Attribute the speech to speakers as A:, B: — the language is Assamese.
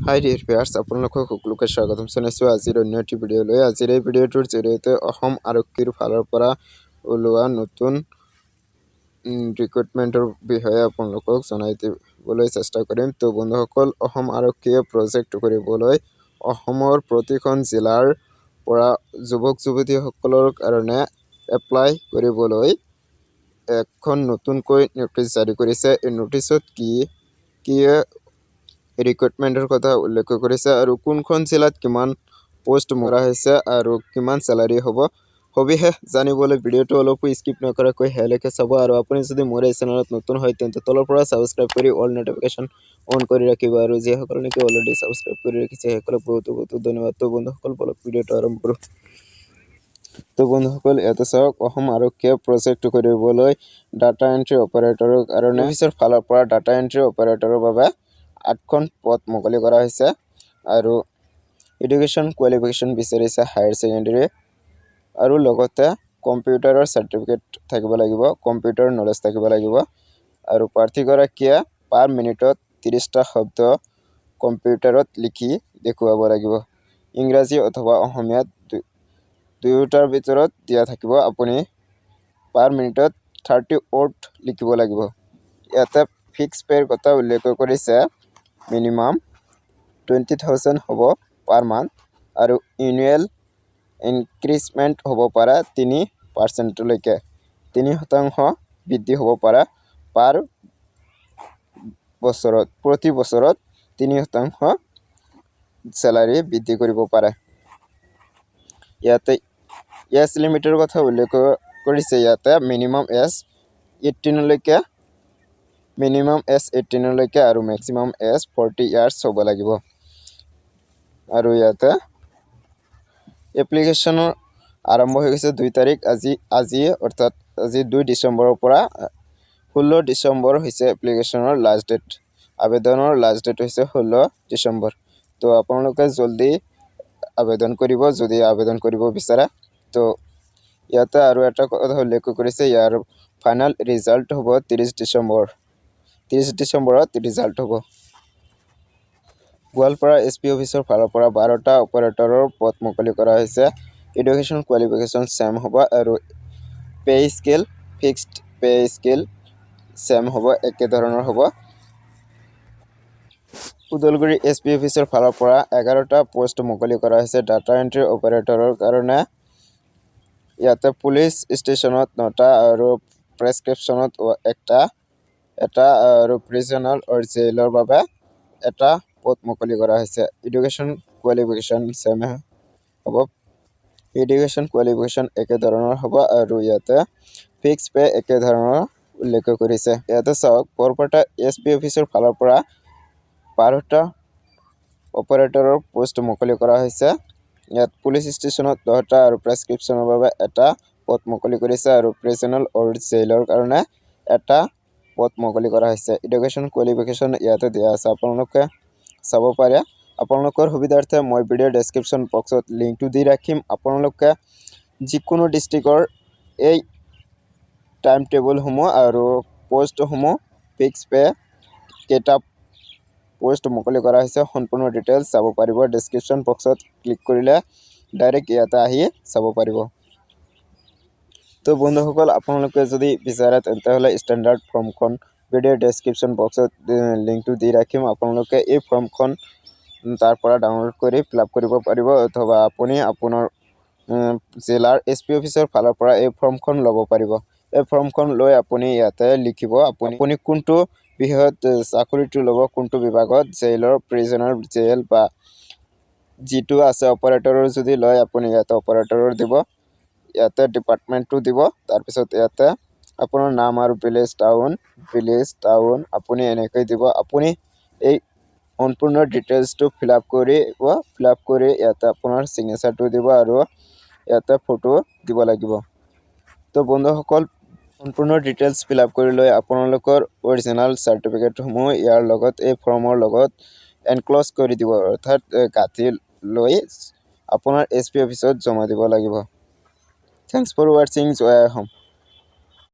A: হাই ডিয়াৰ ভিউয়াৰ্ছ, আপোনালোকক সকলোকে স্বাগতম জনাইছোঁ আজিৰ অন্য এটি ভিডিঅ'লৈ। আজিৰ এই ভিডিঅ'টোৰ জৰিয়তে অসম আৰক্ষীৰ ফালৰ পৰা ওলোৱা নতুন ৰিক্ৰুটমেণ্টৰ বিষয়ে আপোনালোকক জনাই দিবলৈ চেষ্টা কৰিম। তো বন্ধুসকল, অসম আৰক্ষীয়ে প্ৰজেক্ট কৰিবলৈ অসমৰ প্ৰতিখন জিলাৰ পৰা যুৱক যুৱতীসকলৰ কাৰণে এপ্লাই কৰিবলৈ এখন নতুনকৈ নটিচ জাৰি কৰিছে। এই নটিচত কি ৰিক্ৰুটমেণ্টৰ কথা উল্লেখ কৰিছে আৰু কোনখন জিলাত কিমান পোষ্ট মৰা হৈছে আৰু কিমান চেলাৰী হ'ব, সবিশেষ জানিবলৈ ভিডিঅ'টো অলপো স্কিপ নকৰাকৈ শেষলৈকে চাব। আৰু আপুনি যদি মোৰ এই চেনেলত নতুন হয় তেন্তে তলৰ পৰা ছাবস্ক্ৰাইব কৰি অল নটিফিকেশ্যন অন কৰি ৰাখিব। আৰু যিসকলে নেকি অলৰেডি ছাবস্ক্ৰাইব কৰি ৰাখিছে সেইসকলক বহুত ধন্যবাদ। তো বন্ধুসকল, বলক ভিডিঅ'টো আৰম্ভ কৰোঁ। তো বন্ধুসকল, ইয়াতে চাওক, অসম আৰক্ষীয়ে প্ৰজেক্ট কৰিবলৈ ডাটা এণ্ট্ৰি অপাৰেটৰৰ কাৰণে অফিচৰ ফালৰ পৰা ডাটা এণ্ট্ৰি অপাৰেটৰৰ বাবে 8খন পদ মুকলি কৰা হৈছে। আৰু এডুকেশ্যন কোৱালিফিকেশ্যন বিচাৰিছে হায়াৰ ছেকেণ্ডেৰী আৰু লগতে কম্পিউটাৰৰ চাৰ্টিফিকেট থাকিব লাগিব, কম্পিউটাৰ নলেজ থাকিব লাগিব। আৰু প্ৰাৰ্থীগৰাকীয়ে পাৰ মিনিটত 30টা শব্দ কম্পিউটাৰত লিখি দেখুৱাব লাগিব। ইংৰাজী অথবা অসমীয়াত দুয়োটাৰ ভিতৰত দিয়া থাকিব। আপুনি পাৰ মিনিটত 30 ৱৰ্ড লিখিব লাগিব। ইয়াতে ফিক্স পে'ৰ কথা উল্লেখ কৰিছে। মিনিমাম 20,000 হ'ব পাৰ মান্থ আৰু এনুৱেল ইনক্ৰিজমেণ্ট হ'ব পাৰে 3%লৈকে, 3% বৃদ্ধি হ'ব পাৰে পাৰ বছৰত, প্ৰতি বছৰত 3% চেলাৰী বৃদ্ধি কৰিব পাৰে। ইয়াতে এজ লিমিটৰ কথা উল্লেখ কৰিছে। ইয়াতে মিনিমাম এজ 18লৈকে, আৰু মেক্সিমাম এজ 40 ইয়াৰ্ছ হ'ব লাগিব। আৰু ইয়াতে এপ্লিকেশ্যনৰ আৰম্ভ হৈ গৈছে 2 তাৰিখ, আজি অৰ্থাৎ আজি 2 ডিচেম্বৰৰ পৰা 16 ডিচেম্বৰ হৈছে এপ্লিকেশ্যনৰ লাষ্ট ডেট। আবেদনৰ লাষ্ট ডেট হৈছে 16 ডিচেম্বৰ। তো আপোনালোকে জলদি আবেদন কৰিব যদি আবেদন কৰিব বিচাৰে। তো ইয়াতে আৰু এটা কথা উল্লেখ কৰিছে, ইয়াৰ ফাইনেল ৰিজাল্ট হ'ব 30 ডিচেম্বৰত ৰিজাল্ট হ'ব। গোৱালপাৰা SP অফিচৰ ফালৰ পৰা 12টা অপাৰেটৰৰ পদ মুকলি কৰা হৈছে। এডুকেশ্যন কোৱালিফিকেশ্যন ছেম হ'ব আৰু pay scale, fixed pay scale same হ'ব, একেধৰণৰ হ'ব। ওদালগুৰি SP অফিচৰ ফালৰ পৰা 11টা পোষ্ট মুকলি কৰা হৈছে ডাটা এণ্ট্ৰি অপাৰেটৰৰ কাৰণে। ইয়াতে পুলিচ ষ্টেচনত 9টা আৰু প্ৰেছক্ৰিপশ্যনত এটা আৰু প্ৰিজনাল জেইলৰ বাবে এটা পদ মুকলি কৰা হৈছে। এডুকেশ্যন কোৱালিফিকেশ্যন ছেম হ'ব, এডুকেশ্যন কোৱালিফিকেশ্যন একেধৰণৰ হ'ব আৰু ইয়াতে ফিক্স পে একেধৰণৰ উল্লেখ কৰিছে। ইয়াতে চাওক, বৰপেটা SP অফিচৰ ফালৰ পৰা 12টা অপাৰেটৰৰ পোষ্ট মুকলি কৰা হৈছে। ইয়াত পুলিচ ষ্টেচনত 10টা আৰু প্ৰেছক্ৰিপশ্যনৰ বাবে এটা পদ মুকলি কৰিছে আৰু প্ৰিজনাল জেইলৰ কাৰণে এটা পদ মুকলি কৰা হৈছে। এডুকেশ্যন কোৱালিফিকেশ্যন ইয়াতে দিয়া আছে, আপোনালোকে চাব পাৰে। আপোনালোকৰ সুবিধাৰ্থে মই ভিডিঅ'ৰ ডেছক্ৰিপশ্যন বক্সত লিংকটো দি ৰাখিম। আপোনালোকে যিকোনো ডিষ্ট্ৰিক্টৰ এই টাইম টেবুলসমূহ আৰু পোষ্টসমূহ, ফিক্স পে কেইটা পোষ্ট মুকলি কৰা হৈছে সম্পূৰ্ণ ডিটেইলছ চাব পাৰিব। ডেছক্ৰিপশ্যন বক্সত ক্লিক কৰিলে ডাইৰেক্ট ইয়াতে আহি চাব পাৰিব। তো বন্ধুসকল, আপোনালোকে যদি বিচাৰে তেন্তেহ'লে ষ্টেণ্ডাৰ্ড ফৰ্মখন ভিডিঅ'ৰ ডেছক্ৰিপশ্যন বক্সত লিংকটো দি ৰাখিম। আপোনালোকে এই ফৰ্মখন তাৰ পৰা ডাউনলোড কৰি ফিল আপ কৰিব পাৰিব, অথবা আপুনি আপোনাৰ জিলাৰ SP অফিচৰ ফালৰ পৰা এই ফৰ্মখন ল'ব পাৰিব। এই ফৰ্মখন লৈ আপুনি ইয়াতে লিখিব আপুনি কোনটো বিষয়ত চাকৰিটো ল'ব, কোনটো বিভাগত, জেইলৰ, প্ৰিজনাল জেইল বা যিটো আছে অপাৰেটৰৰ যদি লয় আপুনি ইয়াতে অপাৰেটৰৰ দিব, ইয়াতে ডিপাৰ্টমেণ্টটো দিব। তাৰপিছত ইয়াতে আপোনাৰ নাম আৰু ভিলেজ টাউন আপুনি এনেকৈ দিব। আপুনি এই সম্পূৰ্ণ ডিটেইলছটো ফিল আপ কৰি ইয়াতে আপোনাৰ ছিগনেচাৰটো দিব আৰু ইয়াতে ফটো দিব লাগিব। তো বন্ধুসকল, সম্পূৰ্ণ ডিটেইলছ ফিল আপ কৰি লৈ আপোনালোকৰ অৰিজিনেল চাৰ্টিফিকেটসমূহ ইয়াৰ লগত এই ফৰ্মৰ লগত এনক্ল'জ কৰি দিব, অৰ্থাৎ গাঁঠি লৈ আপোনাৰ SP অফিচত জমা দিব লাগিব। থেংকছ ফৰ ৱাচিং। জয় অসম।